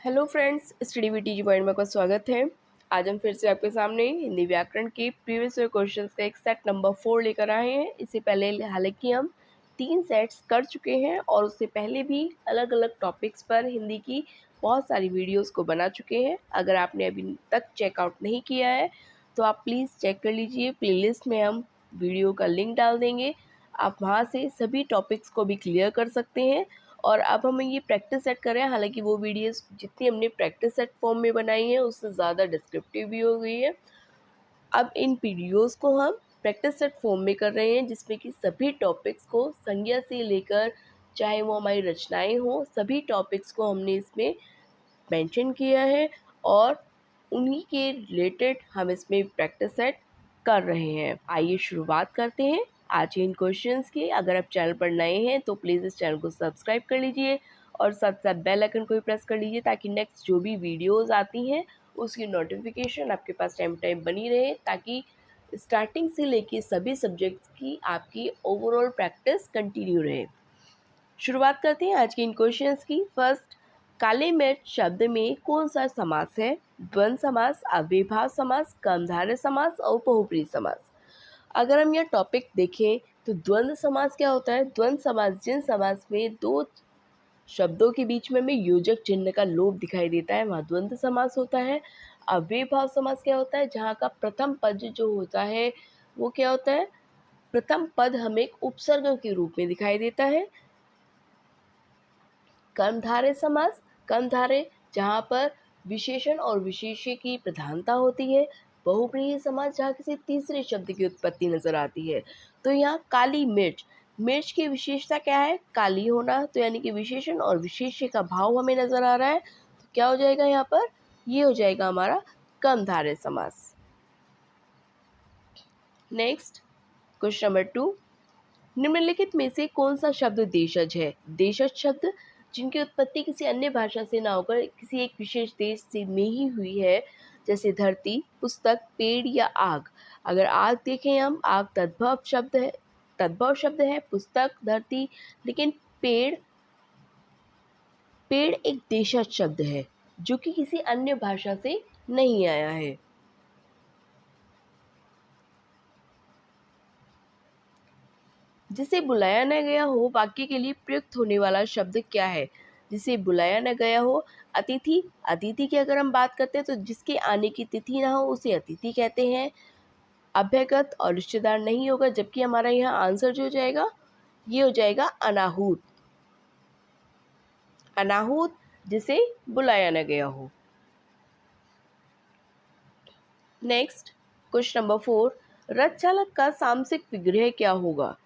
Hello friends, study with TG point में आपका स्वागत है। आज हम फिर से आपके सामने हिंदी व्याकरण के प्रीवियस ईयर क्वेश्चंस का एक सेट नंबर 4 लेकर आए हैं। इससे पहले हालांकि हम 3 सेट्स कर चुके हैं और उससे पहले भी अलग अलग टॉपिक्स पर हिंदी की बहुत सारी वीडियोस को बना चुके हैं। अगर आपने अभी तक चेकआउट नहीं किया है तो आप प्लीज़ चेक कर लीजिए। प्लेलिस्ट में हम वीडियो का लिंक डाल देंगे, आप वहाँ से सभी टॉपिक्स को भी क्लियर कर सकते हैं। और अब हम ये प्रैक्टिस सेट कर रहे हैं। हालांकि वो वीडियोस जितनी हमने प्रैक्टिस सेट फॉर्म में बनाई है उससे ज़्यादा डिस्क्रिप्टिव भी हो गई है। अब इन वीडियोस को हम प्रैक्टिस सेट फॉर्म में कर रहे हैं, जिसमें कि सभी टॉपिक्स को संज्ञा से लेकर चाहे वो हमारी रचनाएं हों, सभी टॉपिक्स को हमने इसमें मेंशन किया है और उन्हीं के रिलेटेड हम इसमें प्रैक्टिस सेट कर रहे हैं। आइए शुरुआत करते हैं आज के इन क्वेश्चंस की। अगर आप चैनल पर नए हैं तो प्लीज़ इस चैनल को सब्सक्राइब कर लीजिए और साथ साथ बेल आइकन को भी प्रेस कर लीजिए, ताकि नेक्स्ट जो भी वीडियोस आती हैं उसकी नोटिफिकेशन आपके पास टाइम टाइम बनी रहे, ताकि स्टार्टिंग से लेके सभी सब्जेक्ट्स की आपकी ओवरऑल प्रैक्टिस कंटिन्यू रहे। शुरुआत करते हैं आज के इन क्वेश्चंस की। फर्स्ट, काले मिर्च शब्द में कौन सा समास है? द्वंद्व समास, अव्ययभाव समास, कर्मधारय समास और बहुब्रीहि समास। अगर हम यह टॉपिक देखें तो द्वंद्व समास क्या होता है? द्वंद्व समास जिन समास में दो शब्दों के बीच में हमें योजक चिन्ह का लोप दिखाई देता है, वहाँ द्वंद्व समास होता है। अव्ययभाव समास क्या होता है? जहाँ का प्रथम पद जो होता है वो क्या होता है? प्रथम पद हमें एक उपसर्ग के रूप में दिखाई देता है। कर्मधारय समास, कर्मधारय जहाँ पर विशेषण और विशेष्य की प्रधानता होती है। बहुब्रीहि समास जहाँ किसी तीसरे शब्द की उत्पत्ति नजर आती है। तो यहाँ काली मिर्च, मिर्च की विशेषता क्या है? काली होना। तो यानी कि विशेषण और विशेष्य का भाव हमें नजर आ रहा है, तो क्या हो जाएगा यहाँ पर? ये हो जाएगा हमारा कर्मधारय समास। नेक्स्ट, क्वेश्चन नंबर 2, निम्नलिखित में से कौन सा शब्द देशज है? देशज शब्द जिनकी उत्पत्ति किसी अन्य भाषा से ना होकर किसी एक विशेष देश से में ही हुई है, जैसे धरती, पुस्तक, पेड़ या आग। अगर आग देखें हम, आग तद्भव शब्द है, पुस्तक, धरती। लेकिन पेड़ पेड़ एक देशज शब्द है जो कि किसी अन्य भाषा से नहीं आया है। जिसे बुलाया न गया हो वाक्य के लिए प्रयुक्त होने वाला शब्द क्या है? जिसे बुलाया न गया हो, अतिथि। अतिथि की अगर हम बात करते हैं तो जिसके आने की तिथि ना हो उसे अतिथि कहते हैं। अभ्यागत और रिश्तेदार नहीं होगा, जबकि हमारा यहाँ आंसर जो हो जाएगा ये हो जाएगा अनाहूत। अनाहूत जिसे बुलाया न गया हो। नेक्स्ट, क्वेश्चन नंबर 4, रथ चालक का सामसिक विग्रह क्या होगा?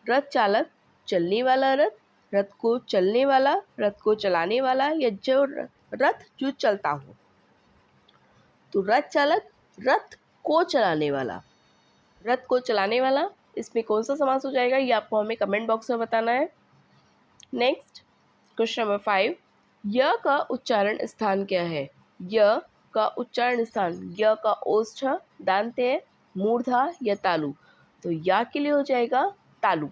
रथ चालक चलने वाला रथ, रथ को चलने वाला, रथ को चलाने वाला, या जो रथ जो चलता हो। तो रथ चालक रथ को चलाने वाला, रथ को चलाने वाला, इसमें कौन सा समास हो जाएगा ये आपको हमें कमेंट बॉक्स में बताना है। नेक्स्ट, क्वेश्चन नंबर 5, य का उच्चारण स्थान क्या है? य का उच्चारण स्थान, य का ओष्ठ, दांत्य, मूर्धा या तालु। तो या के लिए हो जाएगा तालु।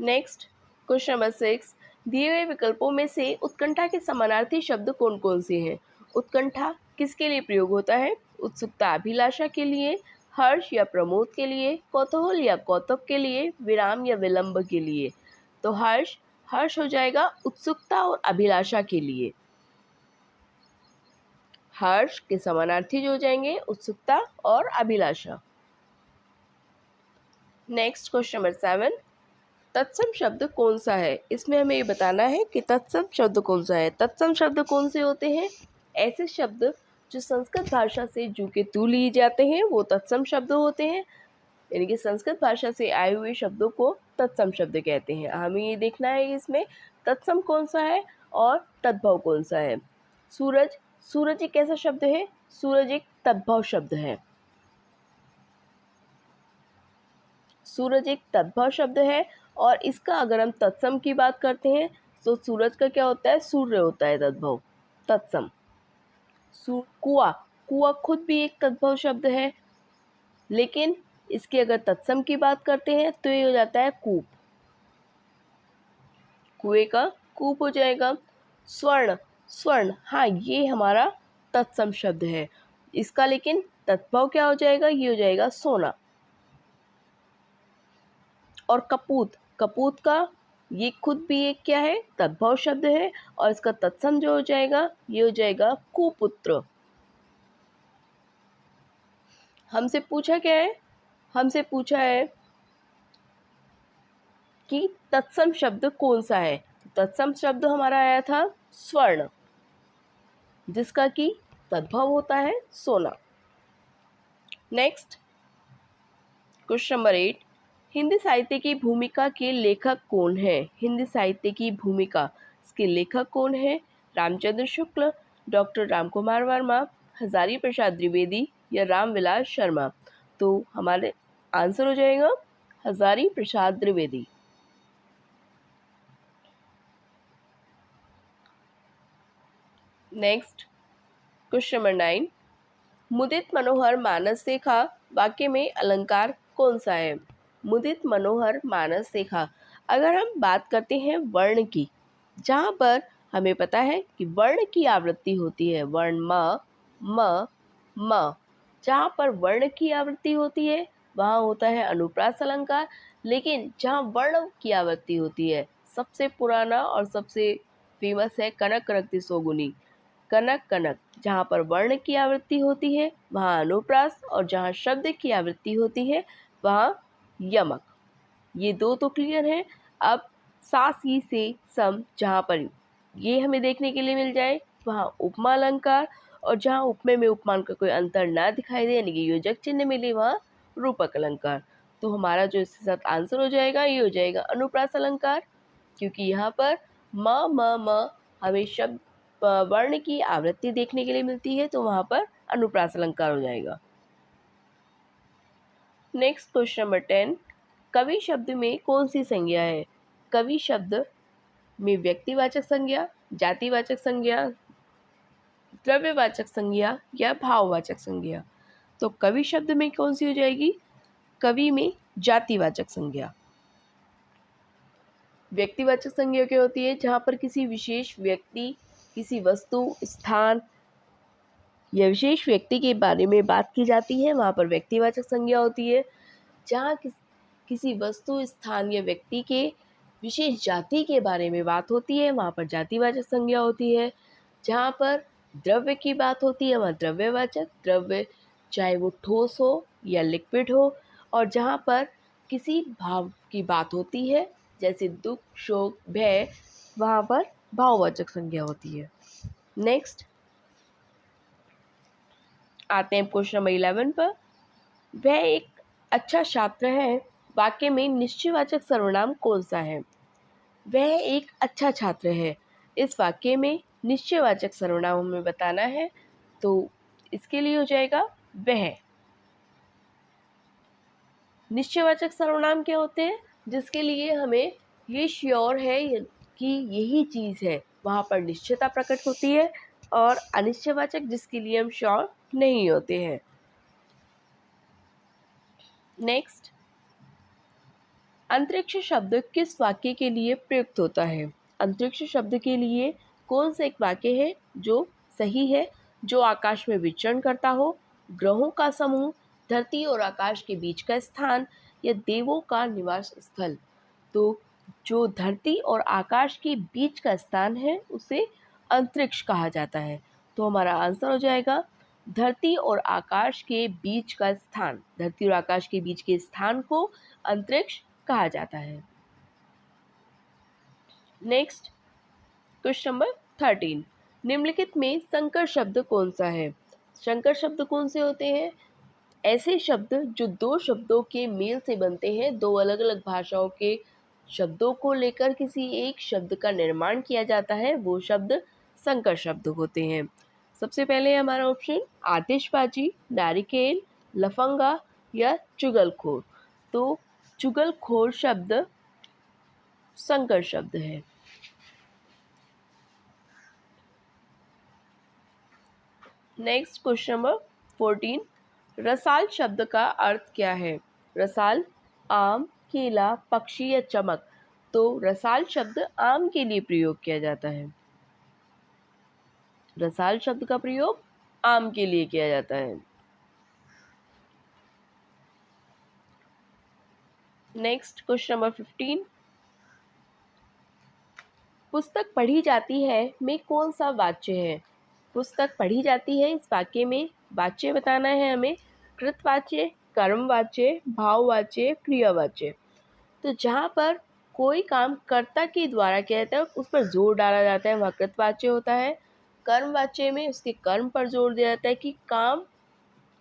नेक्स्ट, क्वेश्चन नंबर 6, दिए गए विकल्पों में से उत्कंठा के समानार्थी शब्द कौन कौन से हैं? उत्कंठा किसके लिए प्रयोग होता है? उत्सुकता, अभिलाषा के लिए, हर्ष या प्रमोद के लिए, कौतूहल या कौतुक के लिए, विराम या विलंब के लिए। तो हर्ष हो जाएगा उत्सुकता और अभिलाषा के लिए। हर्ष के समानार्थी जो हो जाएंगे उत्सुकता और अभिलाषा। नेक्स्ट, क्वेश्चन नंबर 7, तत्सम शब्द कौन सा है? इसमें हमें ये बताना है कि तत्सम शब्द कौन सा है। तत्सम शब्द कौन से होते हैं? ऐसे शब्द जो संस्कृत भाषा से जू के तू लिए जाते हैं वो तत्सम शब्द होते हैं। यानी कि संस्कृत भाषा से आए हुए शब्दों को तत्सम शब्द कहते हैं। हमें ये देखना है कि इसमें तत्सम कौन सा है और तद्भव कौन सा है। सूरज, सूरज एक कैसा शब्द है? सूरज एक तद्भव शब्द है। सूरज एक तद्भव शब्द है और इसका अगर हम तत्सम की बात करते हैं तो सूरज का क्या होता है? सूर्य होता है तद्भव, तत्सम। कुआं, कुआं खुद भी एक तद्भव शब्द है, लेकिन इसकी अगर तत्सम की बात करते हैं तो ये हो जाता है कूप। कुएं का कूप हो जाएगा। स्वर्ण, स्वर्ण, हाँ ये हमारा तत्सम शब्द है। इसका लेकिन तद्भव क्या हो जाएगा, ये हो जाएगा सोना। और कपूत, कपूत का ये खुद भी एक क्या है, तद्भव शब्द है, और इसका तत्सम जो हो जाएगा ये हो जाएगा कुपुत्र। हमसे पूछा क्या है, हमसे पूछा है कि तत्सम शब्द कौन सा है। तत्सम शब्द हमारा आया था स्वर्ण, जिसका कि तद्भव होता है सोना। नेक्स्ट क्वेश्चन नंबर 8, हिंदी साहित्य की भूमिका के लेखक कौन है। हिंदी साहित्य की भूमिका, इसके लेखक कौन है। रामचंद्र शुक्ल, डॉक्टर रामकुमार वर्मा, हजारी प्रसाद द्विवेदी या रामविलास शर्मा। तो हमारे आंसर हो जाएगा Hazari Prasad Dwivedi. Next question number 9, मुदित मनोहर मानस रेखा वाक्य में अलंकार कौन सा है। मुदित मनोहर मानस रेखा, अगर हम बात करते हैं वर्ण की, जहाँ पर हमें पता है कि वर्ण की आवृत्ति होती है, वर्ण म म, जहाँ पर वर्ण की आवृत्ति होती है वहाँ होता है अनुप्रास अलंकार। लेकिन जहाँ वर्ण की आवृत्ति होती है, सबसे पुराना और सबसे फेमस है कनक कनकति सौगुनी, कनक कनक, जहाँ पर वर्ण की आवृत्ति होती है वहाँ अनुप्रास, और जहाँ शब्द की आवृत्ति होती है वहाँ यमक। ये दो तो क्लियर है। अब सा सी से सम, जहाँ पर ये हमें देखने के लिए मिल जाए वहाँ उपमा अलंकार, और जहाँ उपमे में उपमान का कोई अंतर ना दिखाई दे यानी कि योजक चिन्ह मिले वहाँ रूपक अलंकार। तो हमारा जो इसके साथ आंसर हो जाएगा ये हो जाएगा अनुप्रास अलंकार, क्योंकि यहाँ पर म हमें शब्द वर्ण की आवृत्ति देखने के लिए मिलती है, तो वहाँ पर अनुप्रास अलंकार हो जाएगा। नेक्स्ट क्वेश्चन नंबर 10, कवि शब्द में कौन सी संज्ञा है। कवि शब्द में व्यक्तिवाचक संज्ञा, जातिवाचक संज्ञा, द्रव्यवाचक संज्ञा या भाववाचक संज्ञा। तो कवि शब्द में कौन सी हो जाएगी, कवि में जातिवाचक संज्ञा। व्यक्तिवाचक संज्ञा क्या होती है, जहाँ पर किसी विशेष व्यक्ति, किसी वस्तु, स्थान या विशेष व्यक्ति के बारे में बात की जाती है वहाँ पर व्यक्तिवाचक संज्ञा होती है। जहाँ किसी वस्तु, स्थान या व्यक्ति के विशेष जाति के बारे में बात होती है वहाँ पर जातिवाचक संज्ञा होती है। जहाँ पर द्रव्य की बात होती है वहाँ द्रव्यवाचक, द्रव्य चाहे वो ठोस हो या लिक्विड हो। और जहाँ पर किसी भाव की बात होती है जैसे दुख, शोक, भय, वहाँ पर भाववाचक संज्ञा होती है। नेक्स्ट आते हैं क्वेश्चन नंबर 11 पर, वह एक अच्छा छात्र है वाक्य में निश्चयवाचक सर्वनाम कौन सा है। वह एक अच्छा छात्र है, इस वाक्य में निश्चयवाचक सर्वनाम हमें बताना है, तो इसके लिए हो जाएगा वह। निश्चयवाचक सर्वनाम क्या होते हैं, जिसके लिए हमें ये श्योर है कि यही चीज़ है, वहाँ पर निश्चयता प्रकट होती है। और अनिश्चयवाचक जिसके लिए हम श्योर नहीं होते हैं। नेक्स्ट, अंतरिक्ष शब्द किस वाक्य के लिए प्रयुक्त होता है। अंतरिक्ष शब्द के लिए कौन सा एक वाक्य है जो सही है, जो आकाश में विचरण करता हो, ग्रहों का समूह, धरती और आकाश के बीच का स्थान या देवों का निवास स्थल। तो जो धरती और आकाश के बीच का स्थान है उसे अंतरिक्ष कहा जाता है। तो हमारा आंसर हो जाएगा धरती और आकाश के बीच का स्थान। धरती और आकाश के बीच के स्थान को अंतरिक्ष कहा जाता है। नेक्स्ट क्वेश्चन नंबर 13, निम्नलिखित में संकर शब्द कौन सा है। संकर शब्द कौन से होते हैं, ऐसे शब्द जो दो शब्दों के मेल से बनते हैं, दो अलग अलग भाषाओं के शब्दों को लेकर किसी एक शब्द का निर्माण किया जाता है, वो शब्द संकर शब्द होते हैं। सबसे पहले हमारा ऑप्शन आतिशबाजी, नारिकेल, लफंगा या चुगलखोर। तो चुगलखोर शब्द संकर शब्द है। नेक्स्ट क्वेश्चन नंबर 14, रसाल शब्द का अर्थ क्या है। रसाल आम, केला, पक्षी या चमक। तो रसाल शब्द आम के लिए प्रयोग किया जाता है। रसाल शब्द का प्रयोग आम के लिए किया जाता है। नेक्स्ट क्वेश्चन नंबर 15, पुस्तक पढ़ी जाती है में कौन सा वाच्य है? पुस्तक पढ़ी जाती है, इस वाक्य में वाच्य बताना है हमें। कृतवाच्य, कर्मवाच्य, भाववाच्य, क्रियावाच्य। तो जहाँ पर कोई काम कर्ता के द्वारा किया जाता है उस पर जोर डाला जाता है, वह कृतवाच्य होता है। कर्मवाच्य में उसके कर्म पर जोर दिया जाता है कि काम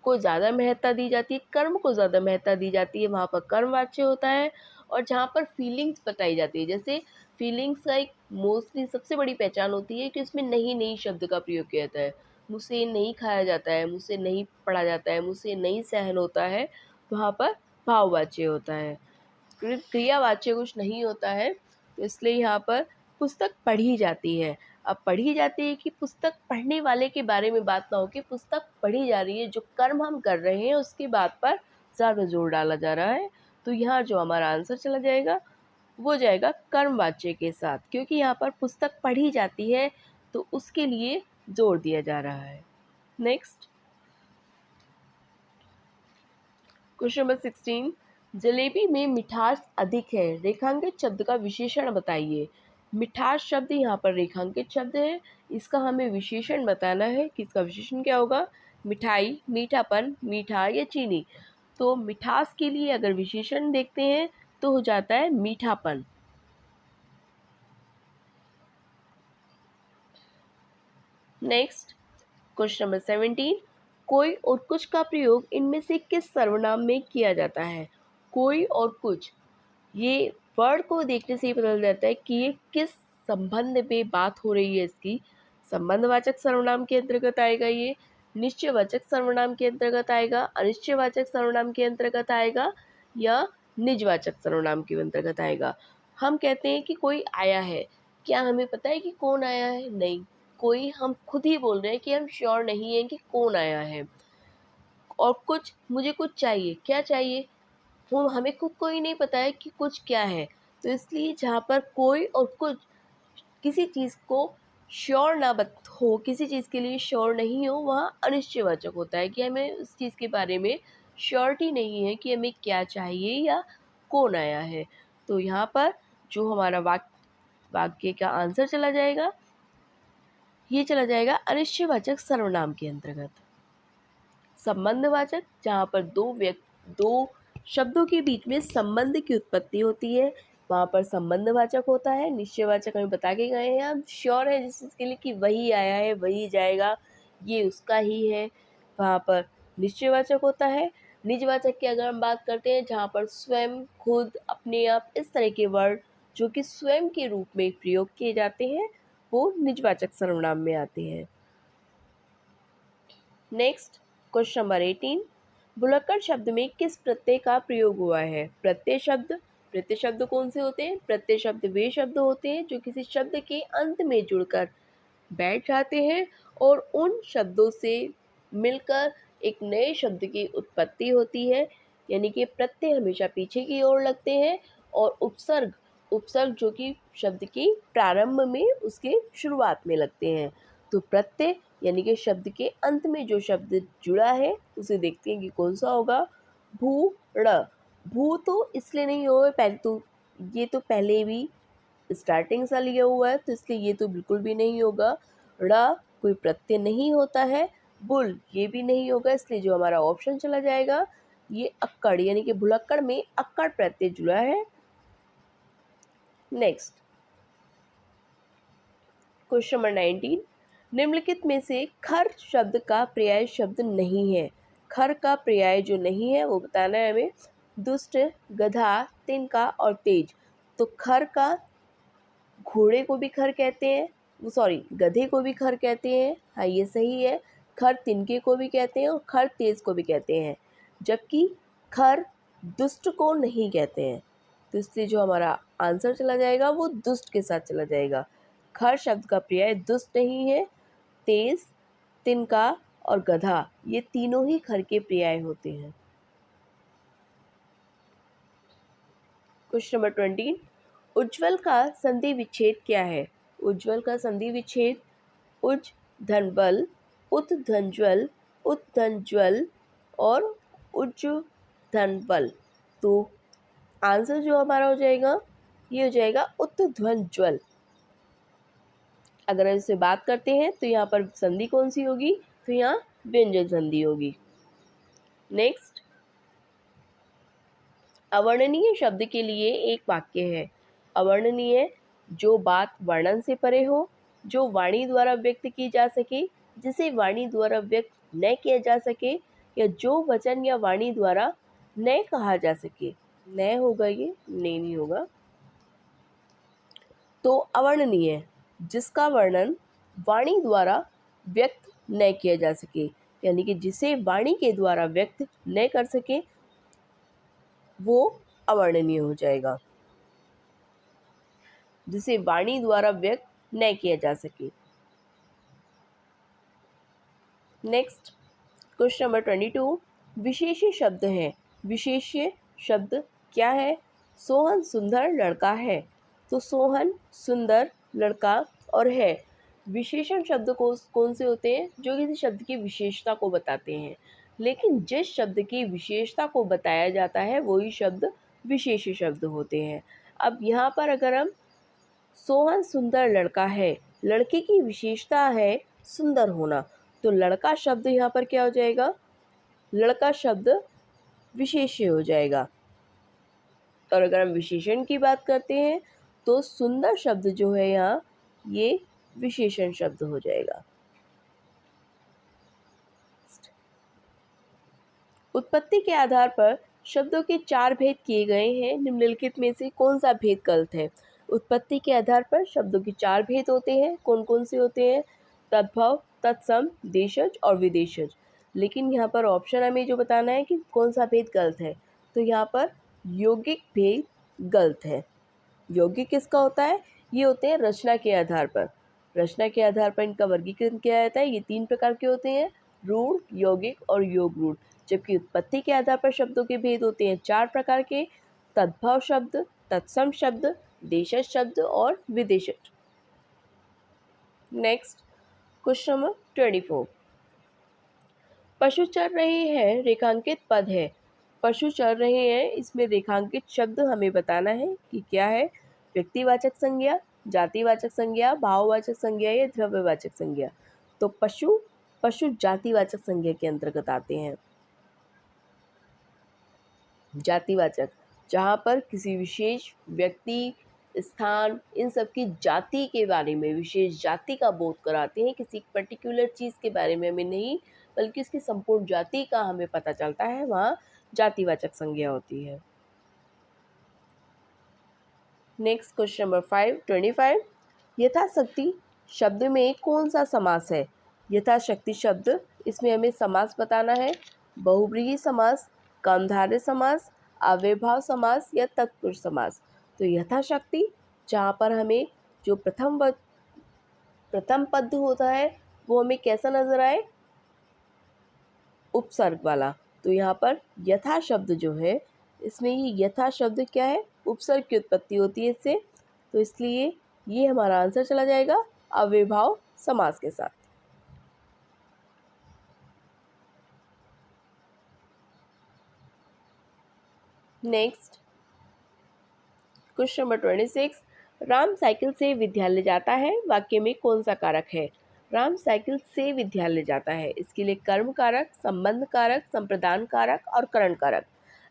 को ज़्यादा महत्ता दी जाती है, कर्म को ज़्यादा महत्ता दी जाती है, वहाँ पर कर्मवाच्य होता है। और जहाँ पर फीलिंग्स बताई जाती है, जैसे फीलिंग्स का एक मोस्टली सबसे बड़ी पहचान होती है कि उसमें नहीं नहीं शब्द का प्रयोग किया जाता है। मुझसे नहीं खाया जाता है, मुझसे नहीं पढ़ा जाता है, मुझसे नहीं सहन होता है, वहाँ पर भाववाच्य होता है। क्रियावाच्य कुछ नहीं होता है, तो इसलिए यहाँ पर पुस्तक पढ़ी जाती है। अब पढ़ी जाती है कि पुस्तक पढ़ने वाले के बारे में बात ना हो कि पुस्तक पढ़ी जा रही है, जो कर्म हम कर रहे हैं उसकी बात पर ज़्यादा जोर डाला जा रहा है। तो यहाँ जो हमारा आंसर चला जाएगा वो जाएगा कर्मवाच्य के साथ, क्योंकि यहाँ पर पुस्तक पढ़ी जाती है तो उसके लिए जोर दिया जा रहा है। नेक्स्ट क्वेश्चन नंबर 16, जलेबी में मिठास अधिक है, रेखांकित शब्द का विशेषण बताइए। मिठास शब्द यहाँ पर रेखांकित शब्द है, इसका हमें विशेषण बताना है कि इसका विशेषण क्या होगा। मिठाई, मीठापन, मीठा या चीनी। तो मिठास के लिए अगर विशेषण देखते हैं तो हो जाता है मीठापन। नेक्स्ट क्वेश्चन नंबर 17, कोई और कुछ का प्रयोग इनमें से किस सर्वनाम में किया जाता है? कोई और कुछ, ये वर्ड को देखने से ही पता चल जाता है कि ये किस संबंध में बात हो रही है। इसकी संबंधवाचक सर्वनाम के अंतर्गत आएगा, ये निश्चयवाचक सर्वनाम के अंतर्गत आएगा, अनिश्चयवाचक सर्वनाम के अंतर्गत आएगा, या निजवाचक सर्वनाम के अंतर्गत आएगा। हम कहते हैं कि कोई आया है, क्या हमें पता है कि कौन आया है? नहीं, कोई हम खुद ही बोल रहे हैं कि हम श्योर नहीं हैं कि कौन आया है। और कुछ, मुझे कुछ चाहिए, क्या चाहिए? वो हमें खुद को ही नहीं पता है कि कुछ क्या है। तो इसलिए जहाँ पर कोई और कुछ किसी चीज़ को श्योर ना हो, किसी चीज़ के लिए श्योर नहीं हो, वहाँ अनिश्चयवाचक होता है कि हमें उस चीज़ के बारे में श्योरिटी नहीं है कि हमें क्या चाहिए या कौन आया है। तो यहाँ पर जो हमारा वाक्य का आंसर चला जाएगा, ये चला जाएगा अनिश्चयवाचक सर्वनाम के अंतर्गत। संबंधवाचक, जहाँ पर दो शब्दों के बीच में संबंध की उत्पत्ति होती है, वहाँ पर संबंधवाचक होता है। निश्चयवाचक हमें बता के गए हैं, हम श्योर है जिस चीज़ के लिए कि वही आया है, वही जाएगा, ये उसका ही है, वहाँ पर निश्चयवाचक होता है। निजवाचक की अगर हम बात करते हैं, जहाँ पर स्वयं, खुद, अपने आप, इस तरह के वर्ड जो कि स्वयं के रूप में प्रयोग किए जाते हैं वो निजवाचक सर्वनाम में आते हैं। नेक्स्ट क्वेश्चन नंबर 18, भुलक्कड़ शब्द में किस प्रत्यय का प्रयोग हुआ है? प्रत्यय शब्द कौन से होते हैं? प्रत्यय शब्द वे शब्द होते हैं जो किसी शब्द के अंत में जुड़कर बैठ जाते हैं और उन शब्दों से मिलकर एक नए शब्द की उत्पत्ति होती है। यानी कि प्रत्यय हमेशा पीछे की ओर लगते हैं और उपसर्ग जो कि शब्द की प्रारंभ में, उसके शुरुआत में लगते हैं। तो प्रत्यय यानी कि शब्द के अंत में जो शब्द जुड़ा है उसे देखते हैं कि कौन सा होगा। भू ड़, भू तो इसलिए नहीं होगा, पहले तो ये तो पहले भी स्टार्टिंग सा लिया हुआ है, तो इसलिए ये तो बिल्कुल भी नहीं होगा। ड़ कोई प्रत्यय नहीं होता है। बुल ये भी नहीं होगा, इसलिए जो हमारा ऑप्शन चला जाएगा ये अक्कड़, यानी कि भुलक्कड़ में अक्कड़ प्रत्यय जुड़ा है। नेक्स्ट क्वेश्चन नंबर 19, निम्नलिखित में से खर शब्द का पर्याय शब्द नहीं है। खर का पर्याय जो नहीं है वो बताना है हमें। दुष्ट, गधा, तिनका और तेज। तो खर का, घोड़े को भी खर कहते हैं, गधे को भी खर कहते हैं, हाँ ये सही है। खर तिनके को भी कहते हैं और खर तेज को भी कहते हैं, जबकि खर दुष्ट को नहीं कहते हैं। तो इसलिए जो हमारा आंसर चला जाएगा वो दुष्ट के साथ चला जाएगा। खर शब्द का पर्याय दुष्ट नहीं है। तेज, तिनका और गधा ये तीनों ही खर के पर्याय होते हैं। क्वेश्चन नंबर 20, उज्ज्वल का संधि विच्छेद क्या है? उज्ज्वल का संधि विच्छेद उज धन बल, उत धन ज्वल, उत धन ज्वल और उज धन बल। तो आंसर जो हमारा हो जाएगा ये हो जाएगा उत्ध्वन ज्वल। अगर हम इससे बात करते हैं तो यहाँ पर संधि कौन सी होगी? तो यहाँ व्यंजन संधि होगी। नेक्स्ट, अवर्णनीय शब्द के लिए एक वाक्य है। अवर्णनीय, जो बात वर्णन से परे हो, जो वाणी द्वारा व्यक्त की जा सके, जिसे वाणी द्वारा व्यक्त न किया जा सके, या जो वचन या वाणी द्वारा न कहा जा सके। न होगा ये, ने नहीं होगा। तो अवर्णनीय, जिसका वर्णन वाणी द्वारा व्यक्त न किया जा सके, यानी कि जिसे वाणी के द्वारा व्यक्त न कर सके वो अवर्णनीय हो जाएगा, जिसे वाणी द्वारा व्यक्त न किया जा सके। नेक्स्ट, क्वेश्चन नंबर 22, विशेष्य शब्द है। विशेष्य शब्द क्या है? सोहन सुंदर लड़का है। तो सोहन सुंदर लड़का और है, विशेषण शब्द को कौन से होते हैं? जो किसी शब्द की विशेषता को बताते हैं। लेकिन जिस शब्द की विशेषता को बताया जाता है वही शब्द विशेष्य शब्द होते हैं। अब यहाँ पर अगर हम सोहन सुंदर लड़का है, लड़के की विशेषता है सुंदर होना, तो लड़का शब्द यहाँ पर क्या हो जाएगा? लड़का शब्द विशेष्य हो जाएगा। और अगर हम विशेषण की बात करते हैं तो सुंदर शब्द जो है यहाँ ये विशेषण शब्द हो जाएगा। उत्पत्ति के आधार पर शब्दों के 4 भेद किए गए हैं, निम्नलिखित में से कौन सा भेद गलत है? उत्पत्ति के आधार पर शब्दों के 4 भेद होते हैं, कौन कौन से होते हैं? तद्भव, तत्सम, देशज और विदेशज। लेकिन यहाँ पर ऑप्शन हमें जो बताना है कि कौन सा भेद गलत है, तो यहाँ पर यौगिक भेद गलत है। यौगिक किसका होता है? ये होते हैं रचना के आधार पर। रचना के आधार पर इनका वर्गीकरण किया जाता है। ये 3 प्रकार के होते हैं, रूढ़, यौगिक और योग रूढ़। जबकि उत्पत्ति के आधार पर शब्दों के भेद होते हैं 4 प्रकार के, तद्भव शब्द, तत्सम शब्द, देशज शब्द और विदेशज। नेक्स्ट, क्वेश्चन नंबर 24, पशु चर रहे हैं रेखांकित पद है। पशु चल रहे हैं, इसमें रेखांकित शब्द हमें बताना है कि क्या है? व्यक्तिवाचक संज्ञा, जातिवाचक संज्ञा, भाववाचक संज्ञा या द्रव्यवाचक संज्ञा। तो पशु जातिवाचक संज्ञा के अंतर्गत आते हैं। जातिवाचक, जहाँ पर किसी विशेष व्यक्ति, स्थान, इन सब की जाति के बारे में, विशेष जाति का बोध कराते हैं। किसी पर्टिकुलर चीज़ के बारे में हमें नहीं, बल्कि उसकी संपूर्ण जाति का हमें पता चलता है, वहाँ जातिवाचक संज्ञा होती है। नेक्स्ट, क्वेश्चन नंबर 25, यथाशक्ति शब्द में कौन सा समास है? यथाशक्ति शब्द, इसमें हमें समास बताना है। बहुव्रीहि समास, कर्मधारय समास, अव्ययभाव समास या तत्पुरुष समास। तो यथाशक्ति, जहाँ पर हमें जो प्रथम पद होता है वो हमें कैसा नजर आए? उपसर्ग वाला। तो यहाँ पर यथा शब्द जो है, इसमें ये यथा शब्द क्या है? उपसर्ग की उत्पत्ति होती है इससे, तो इसलिए ये हमारा आंसर चला जाएगा अव्ययभाव समास के साथ। Next, question number 26, Ram cycle से विद्यालय जाता है, वाक्य में कौन सा कारक है? राम साइकिल से विद्यालय जाता है, इसके लिए कर्म कारक, संबंध कारक, संप्रदान कारक और करण कारक।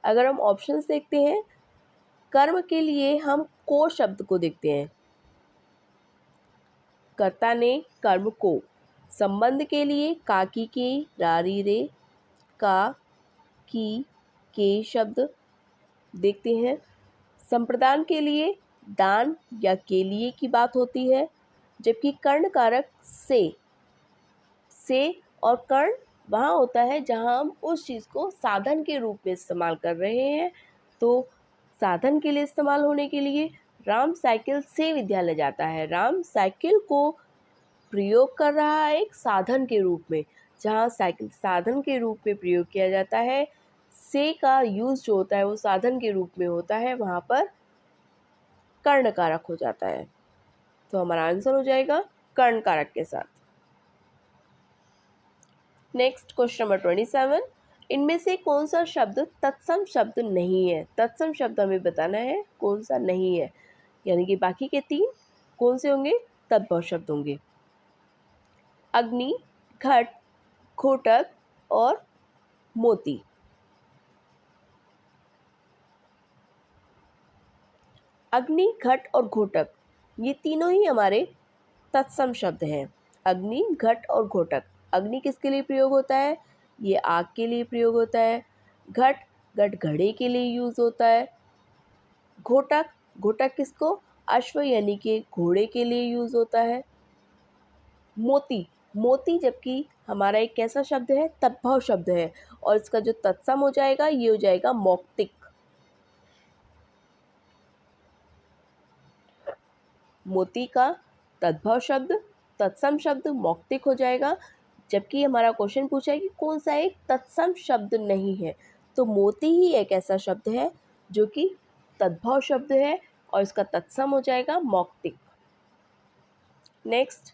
अगर हम ऑप्शंस देखते हैं, कर्म के लिए हम को शब्द को देखते हैं, कर्ता ने कर्म को। संबंध के लिए का की के, रारी रे, का की के शब्द देखते हैं। संप्रदान के लिए दान या के लिए की बात होती है, जबकि कर्ण कारक से और कर्ण वहाँ होता है जहाँ हम उस चीज़ को साधन के रूप में इस्तेमाल कर रहे हैं। तो साधन के लिए इस्तेमाल होने के लिए राम साइकिल से विद्यालय जाता है। राम साइकिल को प्रयोग कर रहा है एक साधन के रूप में, जहाँ साइकिल साधन के रूप में प्रयोग किया जाता है, से का यूज़ जो होता है वो साधन के रूप में होता है, वहाँ पर कर्ण कारक हो जाता है। तो हमारा आंसर हो जाएगा कर्ण कारक के साथ। नेक्स्ट क्वेश्चन नंबर 27, इनमें से कौन सा शब्द तत्सम शब्द नहीं है? तत्सम शब्द हमें बताना है कौन सा नहीं है, यानी कि बाकी के 3 कौन से होंगे? तद्भव शब्द होंगे। अग्नि, घट, घोटक और मोती। अग्नि, घट और घोटक ये तीनों ही हमारे तत्सम शब्द हैं। अग्नि, घट और घोटक। अग्नि किसके लिए प्रयोग होता है? ये आग के लिए प्रयोग होता है। घट, घट घड़े के लिए यूज होता है। घोटक, घोटक किसको? अश्व यानी कि घोड़े के लिए यूज होता है। मोती, मोती जबकि हमारा एक कैसा शब्द है? तद्भव शब्द है, और इसका जो तत्सम हो जाएगा ये हो जाएगा मौक्तिक। मोती का तद्भव शब्द, तत्सम शब्द मौक्तिक हो जाएगा। जबकि हमारा क्वेश्चन पूछा है कि कौन सा एक तत्सम शब्द नहीं है, तो मोती ही एक ऐसा शब्द है जो कि तद्भव शब्द है और इसका तत्सम हो जाएगा मौक्तिक। नेक्स्ट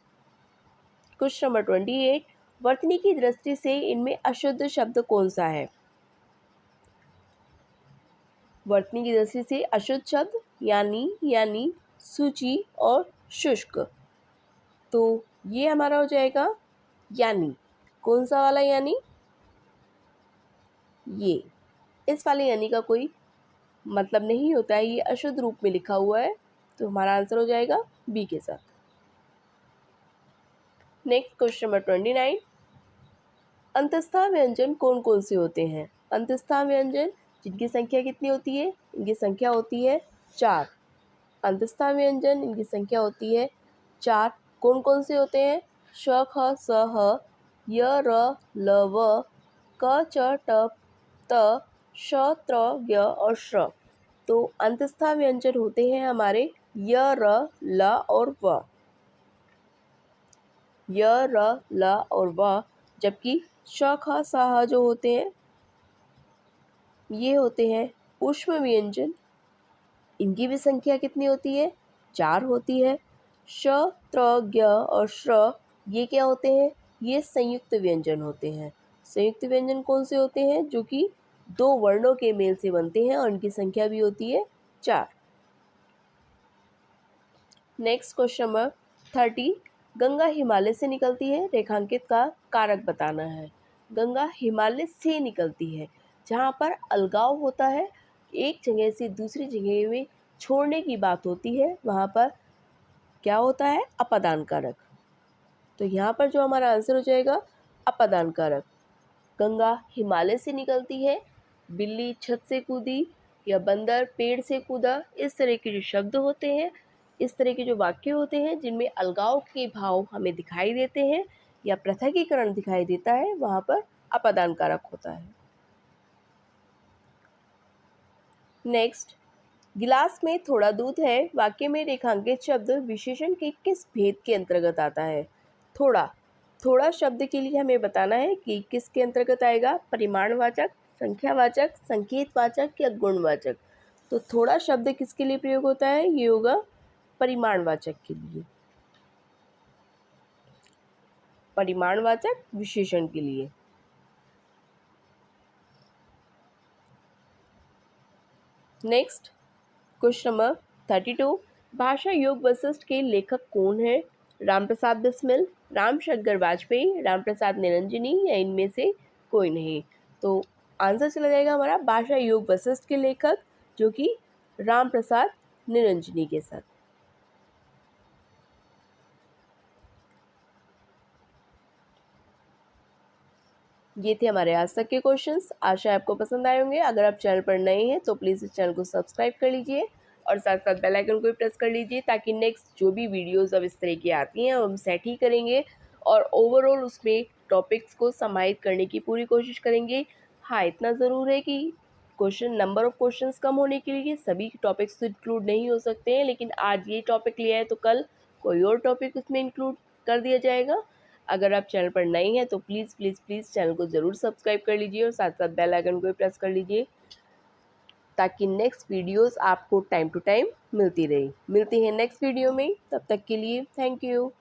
क्वेश्चन नंबर 28, वर्तनी की दृष्टि से इनमें अशुद्ध शब्द कौन सा है? वर्तनी की दृष्टि से अशुद्ध शब्द यानी, सूची और शुष्क। तो ये हमारा हो जाएगा यानी। कौन सा वाला यानी? ये इस वाले यानी का कोई मतलब नहीं होता है, ये अशुद्ध रूप में लिखा हुआ है, तो हमारा आंसर हो जाएगा बी के साथ। नेक्स्ट क्वेश्चन नंबर 29, अंतस्था व्यंजन कौन कौन से होते हैं? अंतस्था व्यंजन जिनकी संख्या कितनी होती है? इनकी संख्या होती है 4। अंतस्था व्यंजन इनकी संख्या होती है 4। कौन कौन से होते हैं? श, ख, स, ह, य, र, ल, व, क, च, ट, त, श, त्र, य और श्र। तो अंतस्था व्यंजन होते हैं हमारे य, र, ल और व। य, र, ल और व। जबकि श, ख, स, ह जो होते हैं ये होते हैं ऊष्म व्यंजन। इनकी भी संख्या कितनी होती है? 4 होती है। श, त्र, ज्ञ और श्र ये क्या होते हैं? ये संयुक्त व्यंजन होते हैं। संयुक्त व्यंजन कौन से होते हैं? जो कि 2 वर्णों के मेल से बनते हैं और इनकी संख्या भी होती है 4। Next question number 30, Ganga Himalaya से निकलती है, रेखांकित का कारक बताना है। गंगा हिमालय से निकलती है, जहाँ पर अलगाव होता है, एक जगह से दूसरी जगह में छोड़ने की बात होती है, वहाँ पर क्या होता है? अपादान कारक। तो यहाँ पर जो हमारा आंसर हो जाएगा अपादान कारक। गंगा हिमालय से निकलती है, बिल्ली छत से कूदी या बंदर पेड़ से कूदा, इस तरह के जो शब्द होते हैं, इस तरह के जो वाक्य होते हैं जिनमें अलगाव के भाव हमें दिखाई देते हैं या पृथकीकरण दिखाई देता है, वहाँ पर अपादान कारक होता है। नेक्स्ट, गिलास में थोड़ा दूध है, वाक्य में रेखांकित शब्द विशेषण के किस भेद के अंतर्गत आता है? थोड़ा, थोड़ा शब्द के लिए हमें बताना है कि किसके अंतर्गत आएगा? परिमाणवाचक, संख्यावाचक, संकेतवाचक या गुणवाचक। तो थोड़ा शब्द किसके लिए प्रयोग होता है? ये होगा परिमाणवाचक के लिए, परिमाणवाचक विशेषण के लिए। नेक्स्ट क्वेश्चन नंबर 32, भाषा योग वशिष्ठ के लेखक कौन है? रामप्रसाद बिस्मिल, रामशंकर वाजपेयी, रामप्रसाद निरंजनी या इनमें से कोई नहीं। तो आंसर चला जाएगा हमारा भाषा योग वशिष्ठ के लेखक जो कि रामप्रसाद निरंजनी के साथ। ये थे हमारे आज तक के क्वेश्चंस। आशा आपको पसंद आए होंगे। अगर आप चैनल पर नए हैं तो प्लीज़ इस चैनल को सब्सक्राइब कर लीजिए और साथ साथ बेल आइकन को भी प्रेस कर लीजिए ताकि नेक्स्ट जो भी वीडियोस अब इस तरह की आती हैं हम सेट ही करेंगे और ओवरऑल उसमें टॉपिक्स को समाहित करने की पूरी कोशिश करेंगे। हाँ, इतना ज़रूर है कि नंबर ऑफ़ क्वेश्चंस कम होने के लिए सभी टॉपिक्स तो इंक्लूड नहीं हो सकते हैं, लेकिन आज ये टॉपिक लिया है तो कल कोई और टॉपिक उसमें इंक्लूड कर दिया जाएगा। अगर आप चैनल पर नए हैं तो प्लीज़ प्लीज़ प्लीज़ चैनल को ज़रूर सब्सक्राइब कर लीजिए और साथ साथ बेल आइकन को भी प्रेस कर लीजिए ताकि नेक्स्ट वीडियोस आपको टाइम टू टाइम मिलती रहे। मिलते हैं नेक्स्ट वीडियो में, तब तक के लिए थैंक यू।